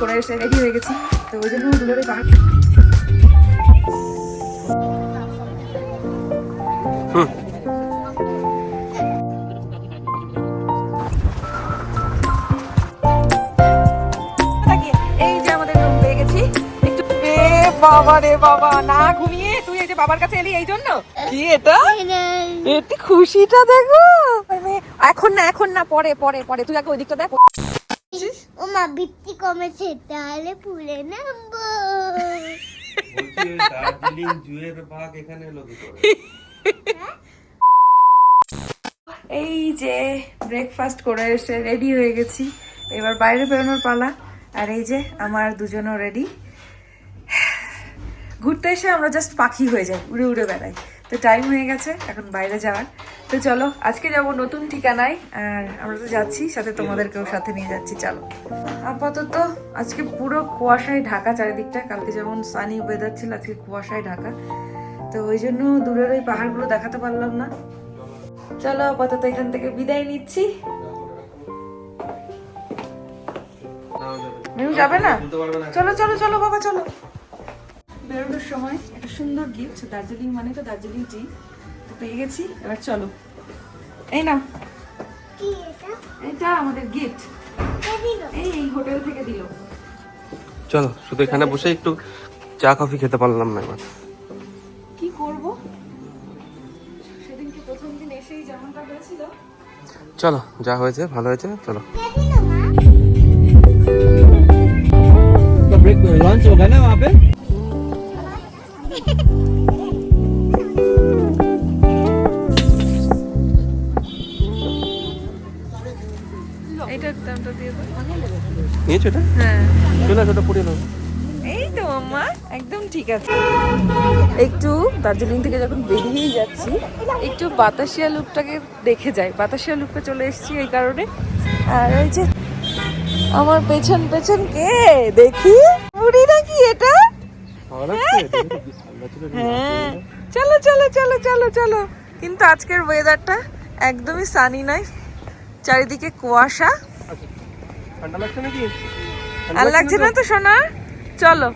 করে এসে রেডি হয়ে গেছি, তো ওই জন্য দূরে পাহাড়। এই যে আমাদের রুম পেয়ে গেছি। একটু বাবা রে বাবা, না ঘুমিয়ে তুই এই যে বাবার কাছে এলি এই জন্য? কি এটা? এতে খুশিটা দেখো। এখন না, এখন না, পরে পরে পরে, তুই আগে ওই দিকটা দেখ। ও মা বৃষ্টি কমেছে, তাহলে পুলে নামবো। দার্জিলিং জুয়ের বাগ এখানে এলো কি করে? এই যে ব্রেকফাস্ট করে এসে রেডি হয়ে গেছি, এবার বাইরে বেরোনোর পালা। আর এই যে আমার দুজনও রেডি। ঘুরতে এসে আমরা জাস্ট পাখি হয়ে যাই, উড়ে উড়ে বেড়াই। তো টাইম হয়ে গেছে এখন বাইরে যাওয়ার। তো চলো আজকে যাব নতুন ঠিকানায়, আর আমরা তো যাচ্ছি সাথে তোমাদেরকেও সাথে নিয়ে যাচ্ছি। চলো। আপাতত আজকে পুরো কুয়াশায় ঢাকা চারিদিকটা, কালকে যেমন সানি ওয়েদার ছিল আজকে কুয়াশায় ঢাকা, তো ওই জন্য দূরের ওই পাহাড়গুলো দেখাতে পারলাম না। চলো আপাতত এখান থেকে বিদায় নিচ্ছি। মেহু যাবে না? চলো চলো চলো বাবা চলো। বেরোনোর সময় একটা সুন্দর গিফট, দার্জিলিং মানে তো দার্জিলিং টি তো পেয়ে গেছি। এবার চলো, এই না কি এটা? এটা আমাদের গিফট, এই হোটেল থেকে দিল। চলো, শুধু এখানে বসে একটু চা কফি খেতে পারলাম না এবার। কি করব, সেদিনকে প্রথম দিন এসেই যেমনটা হয়েছিল। চলো, যা হয়েছে ভালো হয়েছে, চলো। ब्रेक लंच होगा ना वहाँ पे? এইটা দামটা দিয়ে দাও। নিয়েছো এটা? হ্যাঁ চলো ছোট পুড়ে নাও। এই তো মাম্মা একদম ঠিক আছে। একটু দার্জিলিং থেকে যখন বেরিয়েই যাচ্ছি একটু বাতাসিয়া লুপটাকে দেখে যাই। বাতাসিয়া লুপে চলে এসেছি এই কারণে। আর ওই যে আমার পেছন পেছন কে দেখি, বুড়ি নাকি এটা? হ্যাঁ চলো চলো চলো চলো চলো। কিন্তু আজকের ওয়েদারটা একদমই সানি নয়, চারিদিকে কুয়াশা। ঠান্ডা লাগছে নাকি? আর লাগছে না তো সোনা, চলো।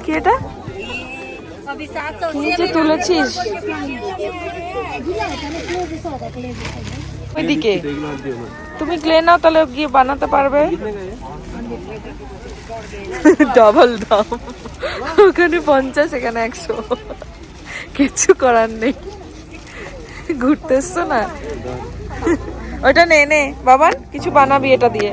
কি এটা নিচে তুলেছিস? ওইদিকে তুমি ক্লে নাও, তাহলে গিয়ে বানাতে পারবে। ডবল দাম, ওখানে 50 এখানে 100, কিছু করার নেই। ঘুরতে এসছো না, ওইটা নে নে বাবান, কিছু বানাবি এটা দিয়ে।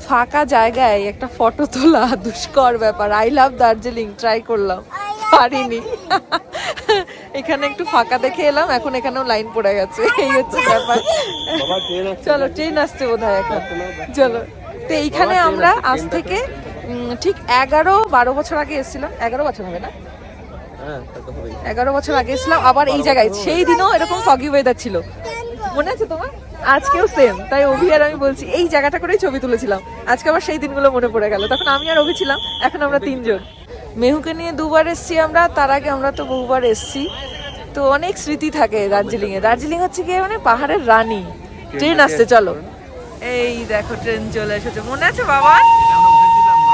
ফাঁকা জায়গায় একটা ফটো তোলা দুষ্কর ব্যাপার। আই লাভ দার্জিলিং ট্রাই করলাম, পারিনি। এখানে একটু ফাঁকা দেখে এলাম, এখন এখানেও লাইন পড়ে গেছে, এই হচ্ছে ব্যাপার। চলো ট্রেন আসছে বোধহয় এখন, চলো। তো এইখানে আমরা আজ থেকে ঠিক 11-12 বছর আগে এসেছিলাম। 11 বছর হবে না? 11 বছর আগে এসেছিলাম আবার এই জায়গায়। সেই দিনও এরকম ফগি ওয়েদার ছিল, মনে আছে তোমার? আজকেও সেম। তাই অভি আর আমি বলছি এই জায়গাটা করেই ছবি তুলেছিলাম। আজকে আবার সেই দিনগুলো মনে পড়ে গেল। তখন আমি আর অভি ছিলাম, এখন আমরা 3 জন। মেহুকে নিয়ে 2বার এসছি আমরা, তার আগে আমরা তো বহুবার এসছি। তো অনেক স্মৃতি থাকে দার্জিলিং এ। দার্জিলিং হচ্ছে গিয়ে মানে পাহাড়ের রানী। ট্রেন আসছে, চলো। এই দেখো ট্রেন চলে এসেছে, মনে আছে বাবা?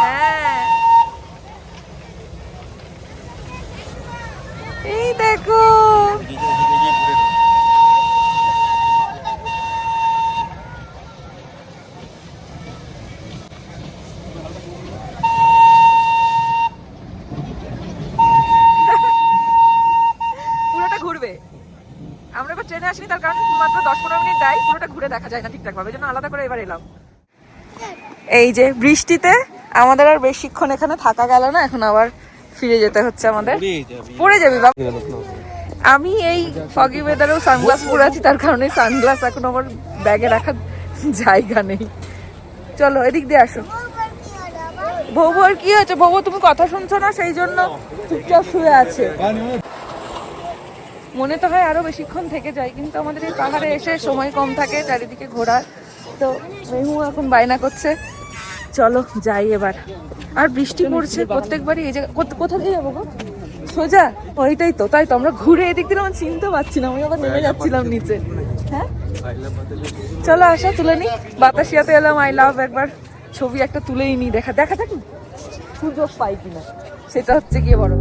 হ্যাঁ এই দেখো। ঘুরবে, আমরা এবার ট্রেনে আসিনি, তার কারণ মাত্র 10-15 মিনিট যাই, পুরোটা ঘুরে দেখা যায় না ঠিকঠাক ভাবে, জন্য আলাদা করে এবার এলাম। এই যে বৃষ্টিতে আমাদের আর বেশিক্ষণ এখানে থাকা গেল না, এখন আবার ফিরে যেতে হচ্ছে আমাদের। পড়ে যাবি বাবা। আমি এই ফগি ওয়েদারেও সানগ্লাস পরে আছি, তার কারণে সানগ্লাস এখন আমার ব্যাগে রাখার জায়গা নেই। চলো এদিক দিয়ে আসো। বউ আর কি হয়েছে? বউ তুমি কথা শুনছো না, সেই জন্য চুপচাপ শুয়ে আছে। মনে তো হয় আরো বেশিক্ষণ থেকে যায়, কিন্তু আমাদের এই পাহাড়ে এসে সময় কম থাকে চারিদিকে ঘোরার। তো মেহু এখন বায়না করছে চলো যাই এবার। আর বৃষ্টি পড়ছে প্রত্যেকবারই। এই জায়গা কোথা দিয়ে যাবো গো? সোজা? ওইটাই তো, তাই তো আমরা ঘুরে এদিক দিয়ে আমার চিনতে পারছি না, আমি আবার নেমে যাচ্ছিলাম নিচে। হ্যাঁ চলো আসা তুলে নি। বাতাসিয়াতে এলাম, আই লাভ একবার ছবি একটা তুলেই নি, দেখা থাকি সুযোগ পাই কিনা, সেটা হচ্ছে গিয়ে বড়।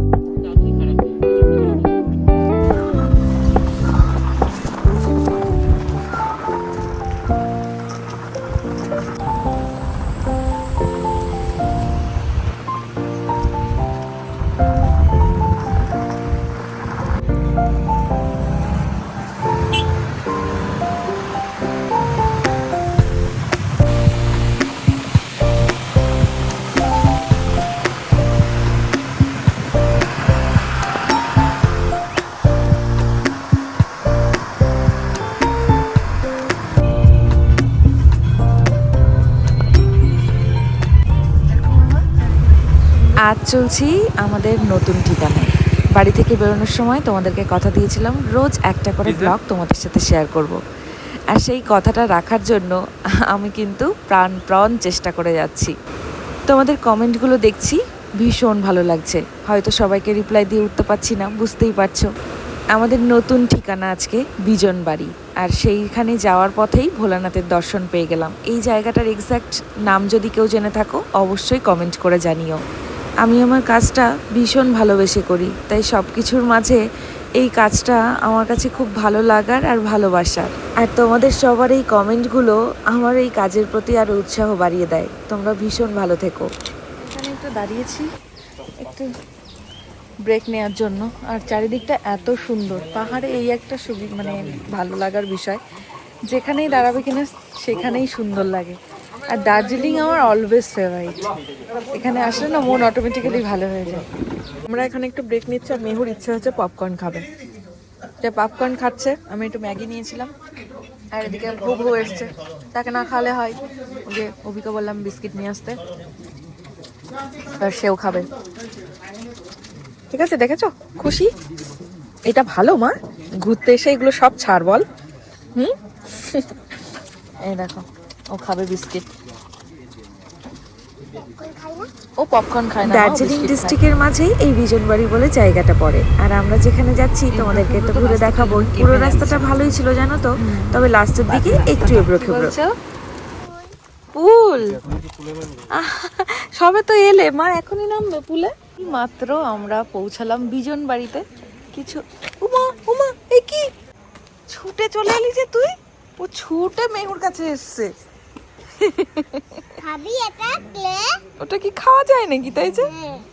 আজ চলছি আমাদের নতুন ঠিকানায়। বাড়ি থেকে বেরোনোর সময় তোমাদেরকে কথা দিয়েছিলাম রোজ একটা করে ব্লগ তোমাদের সাথে শেয়ার করব। আর সেই কথাটা রাখার জন্য আমি কিন্তু প্রাণ চেষ্টা করে যাচ্ছি। তোমাদের কমেন্টগুলো দেখছি, ভীষণ ভালো লাগছে। হয়তো সবাইকে রিপ্লাই দিয়ে উঠতে পারছি না, বুঝতেই পারছো। আমাদের নতুন ঠিকানা আজকে বিজন বাড়ি। আর সেইখানে যাওয়ার পথেই ভোলানাথের দর্শন পেয়ে গেলাম। এই জায়গাটার এক্স্যাক্ট নাম যদি কেউ জেনে থাকো অবশ্যই কমেন্ট করে জানিও। আমি আমার কাজটা ভীষণ ভালোবেসে করি, তাই সব কিছুর মাঝে এই কাজটা আমার কাছে খুব ভালো লাগার আর ভালোবাসার। আর তোমাদের সবার এই কমেন্টগুলো আমার এই কাজের প্রতি আরও উৎসাহ বাড়িয়ে দেয়। তোমরা ভীষণ ভালো থেকো। এখানে একটু দাঁড়িয়েছি একটু ব্রেক নেওয়ার জন্য। আর চারিদিকটা এত সুন্দর, পাহাড়ে এই একটা মানে ভালো লাগার বিষয়, যেখানেই দাঁড়াবে কিনা সেখানেই সুন্দর লাগে। আর দার্জিলিং আমার অলওয়েজ ফেভারিট। এখানে আসলে না মন অটোমেটিক্যালি ভালো হয়ে যায়। আমরা এখানে একটু ব্রেক নিচ্ছি, আর মেহুর ইচ্ছে হচ্ছে পপকর্ন খাবে। যে পপকর্ন খাচ্ছে, আমি একটু ম্যাগি নিয়েছিলাম। আর এদিকে ভুগু এসছে, তাকে না খাওয়ালে হয়। ওকে অভিকে বললাম বিস্কিট নিয়ে আসতে, আর সেও খাবে। ঠিক আছে, দেখেছো খুশি? এটা ভালো মা, ঘুরতে এসে এগুলো সব ছাড় বল। এই দেখো ও খাবে বিস্কিট, ও পপকর্ন খায় না। দার্জিলিং ডিস্ট্রিক্টের মাঝেই এই বিজন বাড়ি বলে জায়গাটা পড়ে। আর আমরা যেখানে যাচ্ছি তোমাদেরকে তো ঘুরে দেখাবো। পুরো রাস্তাটা ভালোই ছিল জানো তো, তবে লাস্টের দিকে একটু এবড়ো-খেবড়ো। পুল সবে তো এলে মা, এখনই নামবে পুলে? মাত্র আমরা পৌঁছালাম বিজন বাড়িতে। কিছু উমা এই কি ছুটে চলে এলি যে তুই? ও ছুটে মেহুর কাছে এসছে। খাবি এটা ক্লে? ওটা কি খাওয়া যায় নাকি? তাই যে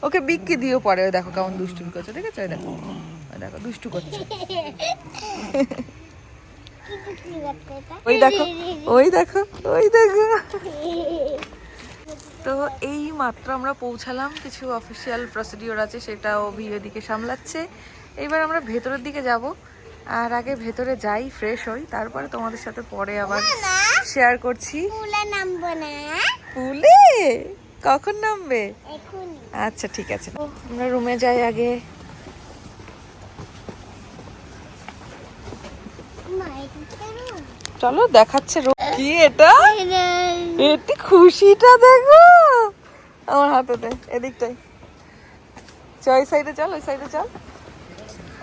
ওকে বিক্রি দিও পরে। ওই দেখো কেমন দুষ্টুমি করছে, ঠিক আছে? ওই দেখো দুষ্টু করছে। ওই দেখো তো এই মাত্র আমরা পৌঁছালাম। কিছু অফিসিয়াল প্রসিডিওর আছে, সেটা অভি ওদিকে সামলাচ্ছে। এইবার আমরা ভেতরের দিকে যাব। আর আগে ভেতরে যাই, ফ্রেশ হই, তারপরে তোমাদের সাথে পরে আবার শেয়ার করছি। পুলে নামবো না? পুলে কখন নামবে? এখনই। আচ্ছা ঠিক আছে, আমরা রুমে যাই আগে। চলো দেখাচ্ছে কি এটা। এটি খুশিটা দেখো আমার হাতেতে, এদিকটাই। ওই সাইডে চল, ওই সাইডে চল।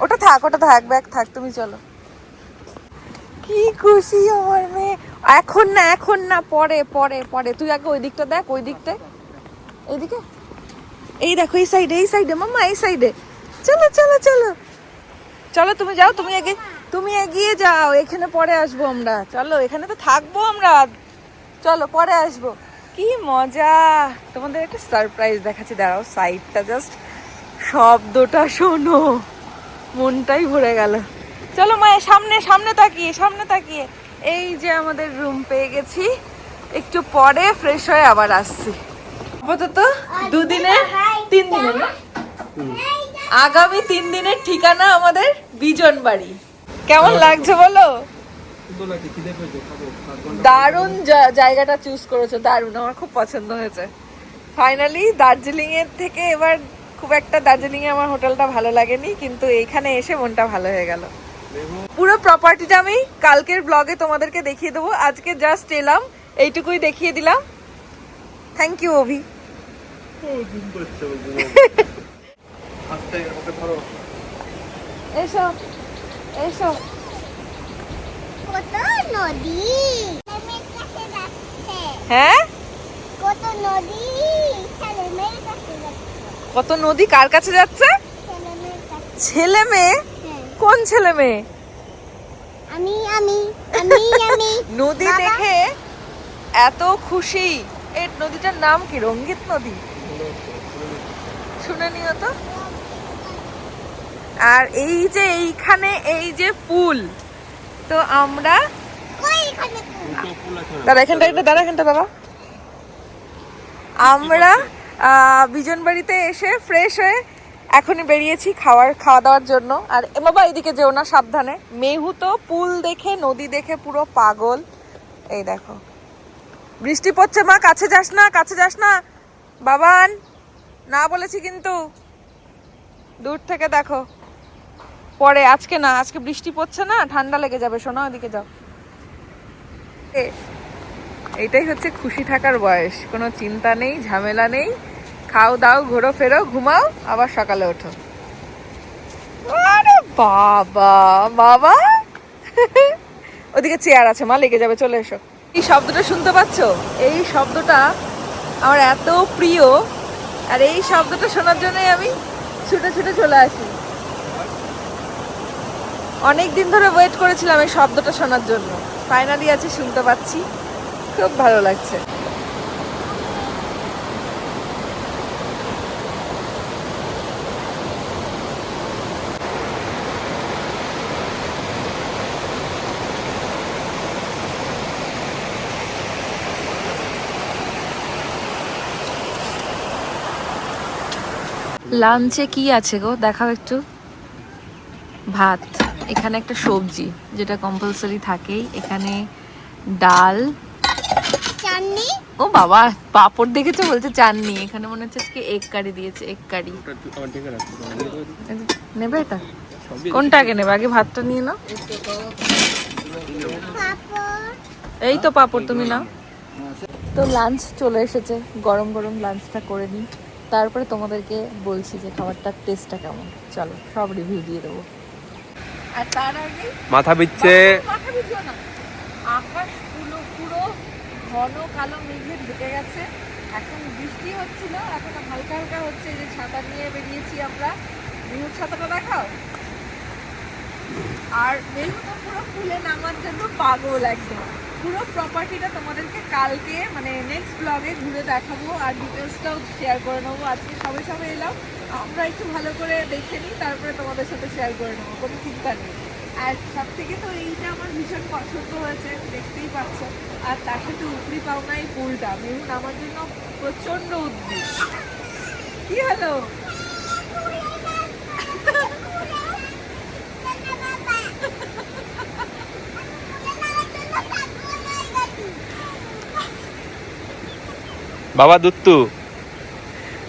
ওটা থাক ব্যাগ থাক, তুমি চলো। কি খুশি আমার মেয়ে। এখন না পরে পরে পরে, তুই আগে ওই দিকটা দেখ, ওই দিকটায়, এইদিকে। এই দেখো এই সাইডে মাম্মা, এই সাইডে। চলো চলো তুমি যাও, তুমি এগিয়ে যাও। এখানে পরে আসবো আমরা, চলো এখানে তো থাকবো আমরা, চলো পরে আসবো। কি মজা, তোমাদের একটা সারপ্রাইজ দেখাচ্ছি, দাঁড়াও। সাইডটা জাস্ট শব্দটা শোনো, মনটাই ভরে গেল। চলো মায়ের সামনে তাকিয়ে। এই যে আমাদের রুম পেয়ে গেছি, একটু পরে ফ্রেশ হয়ে আবার আসছি। আপাতত 3 দিনের না, আগামী 3 দিনের ঠিকানা আমাদের বিজন বাড়ি। কেমন লাগছে বলো? দারুণ জায়গাটা চুজ করেছো, দারুণ, আমার খুব পছন্দ হয়েছে। ফাইনালি দার্জিলিং এর থেকে এবার খুব একটা দার্জিলিং এ আমার হোটেলটা ভালো লাগেনি, কিন্তু এইখানে এসে মনটা ভালো হয়ে গেল। পুরো প্রপার্টিটা আমি কালকের ব্লগে তোমাদেরকে দেখিয়ে দেবো, আজকে জাস্ট এলাম এইটুকুই দেখিয়ে দিলাম। থ্যাংক ইউ অভি। এসো এসো। কত নদী ছেলেমেয়ের কাছে যাচ্ছে, হ্যাঁ, কত নদী ছেলেমেয়ের কাছে যাচ্ছে, কত নদী কার কাছে যাচ্ছে? ছেলেমেয়ের কাছে। ছেলে মেয়ে? হ্যাঁ, কোন ছেলে মেয়ে? আমি আমি আমি আমি নদী বাবা। দেখে এত খুশি। এই নদীটার নাম কি? রঙ্গিত নদী, শুনে নিও তো। আর এই যে এইখানে এই যে পুল, তো আমরা কই এখানে কোন? দাঁড়া এখানটা, এখানটা দাঁড়া। আমরা বিজন বাড়িতে এসে ফ্রেশ হয়ে এখনই বেরিয়েছি খাওয়া দাওয়ার জন্য। আর এ বাবা এদিকে যেও না, সাবধানে। মেহু তো পুল দেখে নদী দেখে পুরো পাগল। এই দেখো বৃষ্টি পড়ছে, মা কাছে যাস না, কাছে যাস না বাবান, না বলেছি কিন্তু। দূর থেকে দেখো, পরে আজকে না, আজকে বৃষ্টি পড়ছে না, ঠান্ডা লেগে যাবে। শোনা ওদিকে যাও। এইটাই হচ্ছে খুশি থাকার বয়স, কোনো চিন্তা নেই, ঝামেলা নেই। খাও দাও, ঘোরো ফেরো, ঘুমাও, আবার সকালে ওঠো। আরে বাবা বাবা, ওদিকে চেয়ার আছে মা, লেগে যাবে, চলে এসো। এই শব্দটা শুনতে পাচ্ছো? এই শব্দটা আমার এত প্রিয়, আর এই শব্দটা শোনার জন্যই আমি ছুটে ছুটে চলে আসি। অনেক দিন ধরে ওয়েট করেছিলাম এই শব্দটা শোনার জন্য, ফাইনালি আছে, শুনতে পাচ্ছি, খুব ভালো লাগছে। লাঞ্চে কি আছে গো, দেখাও একটু। ভাত, এখানে একটা সবজি যেটা কম্পালসারি থাকেই, এখানে ডাল, চাটনি। ও বাবা পাপড় দেখেছো, বলছে চাটনি। এখানে মনে হচ্ছে আজকে এগ কারি দিয়েছে, এগ কারি। নেবে এটা? কোনটা আগে নেবে? আগে ভাতটা নিয়ে নাও। পাপড়। এই তো পাপড়, তুমি নাও। তো লাঞ্চ চলে এসেছে, গরম গরম লাঞ্চটা করে নিই, তারপরে তোমাদেরকে বলছি যে খাবারটার টেস্টটা কেমন। চলো সব রিভিউ দিয়ে দেবো। আর তার আগে মাথা পিচ্ছে। মাথা ভিজিও না। আকাশ পুরো পুরো ঘন কালো মেঘে ঢেকে গেছে। এখন বৃষ্টি হচ্ছিল, এখন হালকা হালকা হচ্ছে। এই যে ছাতা নিয়ে বেরিয়েছি আমরা। মেহুর ছাতাটা দেখাও। আর মেহু তো পুরো ফুলে নামার জন্য পাগল একদম। পুরো প্রপার্টিটা তোমাদেরকে কালকে মানে নেক্সট ব্লগে ঘুরে দেখাবো, আর ডিটেলসটাও শেয়ার করে নেবো। আজকে সবে সবে এলাম, আমরা একটু ভালো করে দেখে নিই, তারপরে তোমাদের সাথে শেয়ার করে নেবো, কোনো চিন্তা নেই। আর সব থেকে তো এইটা আমার ভীষণ পছন্দ হয়েছে, দেখতেই পাচ্ছ। আর তার সাথে উপরি পাওনা এই পুলটা, মেহু নামার জন্য প্রচন্ড উদ্ভিদ। কি হলো? বাবা দুত্তু,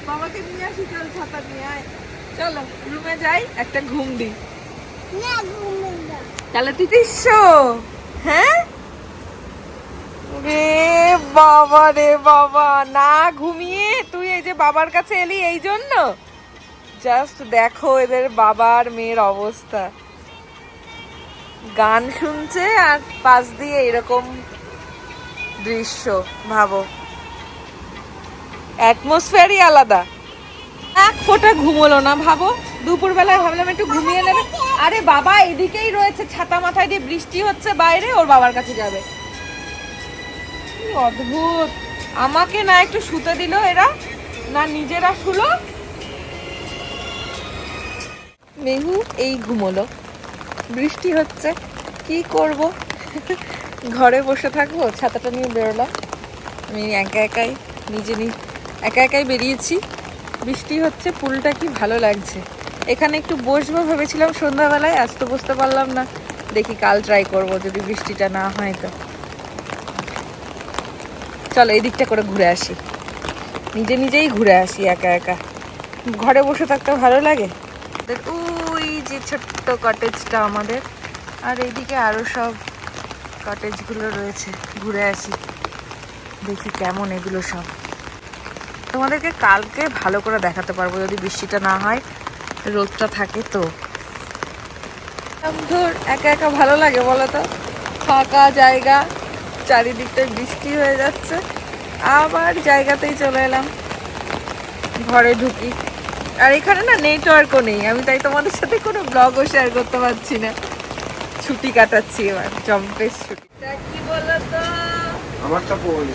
বাবাকে নিয়ে আসি, চল ছাতা নিয়ে আয়। চলো রুমে যাই, একটা ঘুম দিই। না ঘুমো না। তাহলে তুই তো হ্যাঁ? রে বাবা রে বাবা, না ঘুমিয়ে তুই এই যে বাবার কাছে এলি এই জন্য? জাস্ট দেখো এদের বাবার মেয়ের অবস্থা, গান শুনছে আর পাশ দিয়ে এরকম দৃশ্য। ভাবো, অ্যাটমসফিয়ারই আলাদা। এক ফোঁটা ঘুমোলো না, ভাবো। দুপুরবেলায় ভাবলাম একটু ঘুমিয়ে নেবে, আরে বাবা এদিকেই রয়েছে, ছাতা মাথায় দিয়ে, বৃষ্টি হচ্ছে বাইরে, ওর বাবার কাছে যাবে। কি অদ্ভুত, আমাকে না একটু শুতে দিল এরা, না নিজেরা শুলো। মেহু এই ঘুমোলো, বৃষ্টি হচ্ছে, কি করব, ঘরে বসে থাকবো। ছাতাটা নিয়ে বেরোলাম আমি একা একাই বেরিয়েছি। বৃষ্টি হচ্ছে, পুলটা কি ভালো লাগছে। এখানে একটু বসবো ভেবেছিলাম সন্ধ্যাবেলায়, আজ তো বসতে পারলাম না, দেখি কাল ট্রাই করব যদি বৃষ্টিটা না হয় তো। চলো এই দিকটা করে ঘুরে আসি, নিজে নিজেই ঘুরে আসি একা একা, ঘরে বসে থাকতে ভালো লাগে। ওই যে ছোট্ট কটেজটা আমাদের, আর এইদিকে আরো সব কটেজগুলো রয়েছে, ঘুরে আসি দেখি কেমন এগুলো সব। তোমাদেরকে কালকে ভালো করে দেখাতে পারবো যদি বৃষ্টিটা না হয়, রোদটা থাকে তো। ধর একা একা ভালো লাগে বলো তো, ফাঁকা জায়গা, চারিদিকটা বৃষ্টি হয়ে যাচ্ছে, আবার জায়গাতেই চলে এলাম, ঘরে ঢুকি। আর এখানে না নেটওয়ার্কও নেই, আমি তাই তোমাদের সাথে কোনো ব্লগও শেয়ার করতে পারছি না। ছুটি কাটাচ্ছি এবার, জম্পের ছুটি। কি বলো তো, আমারটা কই?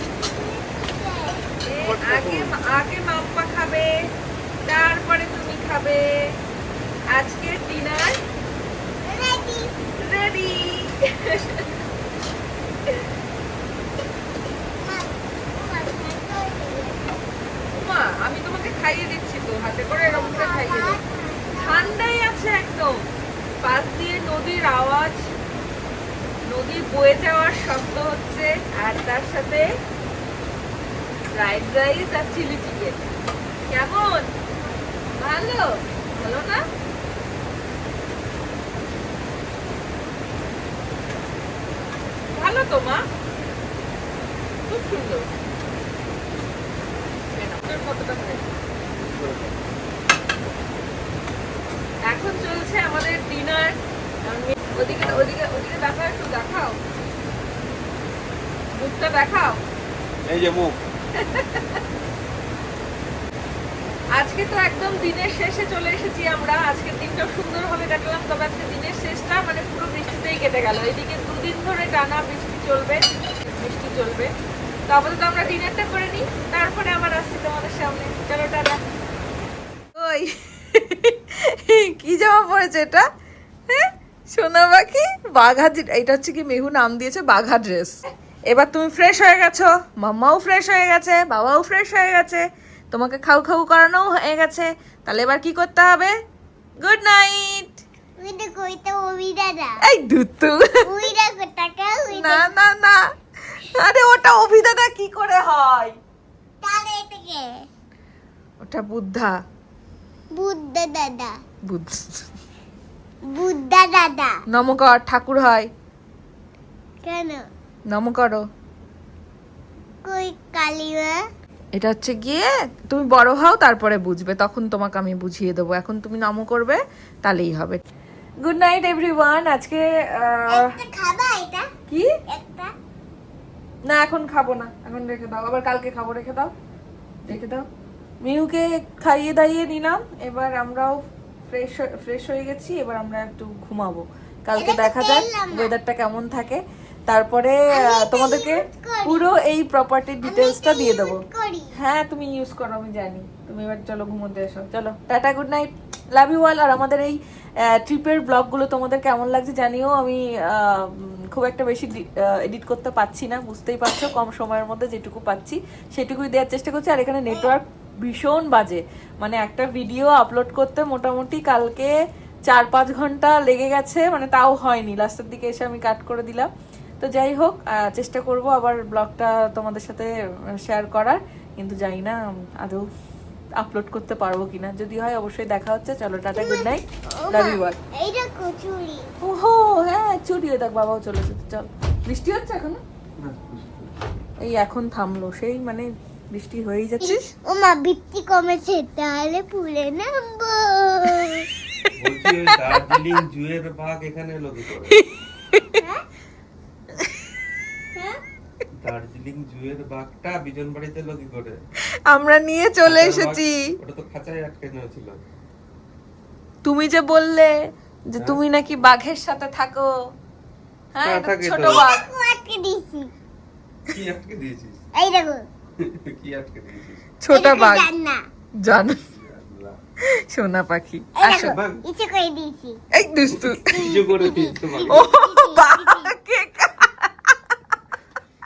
আগে মাম্মা খাবে, তারপরে তুমি খাবে। আজকে ডিনার রেডি। মা আমি তোমাকে খাইয়ে দিচ্ছি তো, হাতে করে এরকম করে খাইয়ে দাও। ঠান্ডাই আছে একদম, পাশ দিয়ে নদীর আওয়াজ, নদীর বয়ে যাওয়ার শব্দ হচ্ছে, আর তার সাথে ফ্রাইড রাইস আর চিলি চিকেন। কেমন? ভালো ভালো না? ভালো তো মা, খুব সুন্দর। এখন চলছে আমাদের ডিনার। ওদিকে ওদিকে ওদিকে দেখাও, একটু দেখাও মুখটা, দেখাও এই যে মুখ। আজকে তো একদম দিনের শেষে চলে এসেছি আমরা। আজকের দিনটা সুন্দরভাবে কাটালাম, তবে আজকে দিনের শেষটা মানে পুরো বৃষ্টিতেই কেটে গেল। এদিকে 2 দিন ধরে টানা বৃষ্টি চলবে। তো আপাতত আমরা ডিনারটা করে নিই, তারপরে আবার আসছি তোমাদের সামনে। চলো টাটা। ওই কি জামা পড়েছে এটা? হ্যাঁ সোনা পাখি, বাঘা। এটা হচ্ছে কি মেহু নাম দিয়েছে বাঘা ড্রেস। এবার তুমি ফ্রেশ হয়ে গেছো, মাম্মাও ফ্রেশ হয়ে গেছে, বাবাও ফ্রেশ হয়ে গেছে, তোমাকে খাও খাও করানো হয়ে গেছে। তাহলে এবার কি করতে হবে? Good night. ওইটা কইতে ওইটা দাও, এই দুতু ওইটা টাকা না না না, আরে ওটা অভিদাদা কি করে হয়? তাহলে এটাকে ওটা বুদ্ধা। বুদ্ধ দাদা, বুদ্ধ বুদ্ধ দাদা। নমকর ঠাকুর হয়, কেন নম করো। কই কালিমা? এটা হচ্ছে গিয়ে তুমি বড় হও তারপরে বুঝবে, তখন তোমাকে আমি বুঝিয়ে দেবো। এখন তুমি নম করবে, তাহলেই হবে। Good night everyone. আজকে একটা খাবা এটা? কি? একটা না এখন খাবো না, এখন রেখে দাও, আবার কালকে খাবো। রেখে দাও, রেখে দাও। মিহুকে খাইয়ে দাইয়ে নিলাম, এবার আমরাও ফ্রেশ হয়ে গেছি। এবার আমরা একটু ঘুমাবো, কালকে দেখা যাক ওয়েদারটা কেমন থাকে, তারপরে তোমাদেরকে পুরো এই প্রপার্টির ডিটেলসটা দিয়ে দেবো। করি। হ্যাঁ তুমি ইউজ করো, আমি জানি। তুমি এবার চলো ঘুমোতে এসো, চলো tata, good night, love you all. আর আমাদের এই ট্রিপের ব্লগগুলো তোমাদের কেমন লাগছে জানিও। আমি খুব একটা বেশি এডিট করতে পারছি না, বুঝতেই পারছো, কম সময়ের মধ্যে যেটুকু পাচ্ছি সেটুকুই দেওয়ার চেষ্টা করছি। আর এখানে নেটওয়ার্ক ভীষণ বাজে, মানে একটা ভিডিও আপলোড করতে মোটামুটি কালকে 4-5 ঘন্টা লেগে গেছে, মানে তাও হয়নি, লাস্টের দিকে এসে আমি কাট করে দিলাম। তো যাই হোক, চেষ্টা করব আবার ব্লগটা তোমাদের সাথে শেয়ার করার, কিন্তু জানি না আদৌ আপলোড করতে পারবো কিনা। যদি হয় অবশ্যই দেখা হচ্ছে। চলো tata, good night, love you all. এইটা কচুরি। ওহো হ্যাঁ, চুরিও দেখ, বাবাও চলে এসেছে। চল, বৃষ্টি হচ্ছে এখনো? এই এখন থামলো, সেই মানে বৃষ্টি হয়েই যাচ্ছে। ও মা বৃষ্টি কমেছে, তাহলে পুলে নামবো। বলছি ওই দার্জিলিং জুয়ের বাঘ এখানে এলো কি করে? দার্জিলিং জুয়ের বাঘটা বিজন বাড়িতে এলো কি করে? আমরা নিয়ে চলে এসেছি। ওটা তো খাঁচায় আটকানো ছিল। তুমি যে বললে যে তুমি নাকি বাঘের সাথে থাকো। হ্যাঁ, হ্যাঁ, এটা থাকি ছোট তো। বাঘ। আটকে দিয়েছি। কি আটকে দিয়েছিস? এই দেখো, কি আটকে দিয়েছিস? ছোট এটা বাঘ, জান্না। জানো আল্লাহ। সোনা পাখি। এই আসো, দেখো, ইচ্ছে করে দিয়েছি। এই দুষ্টু। কিছু করে দিয়েছো বাঘ। ও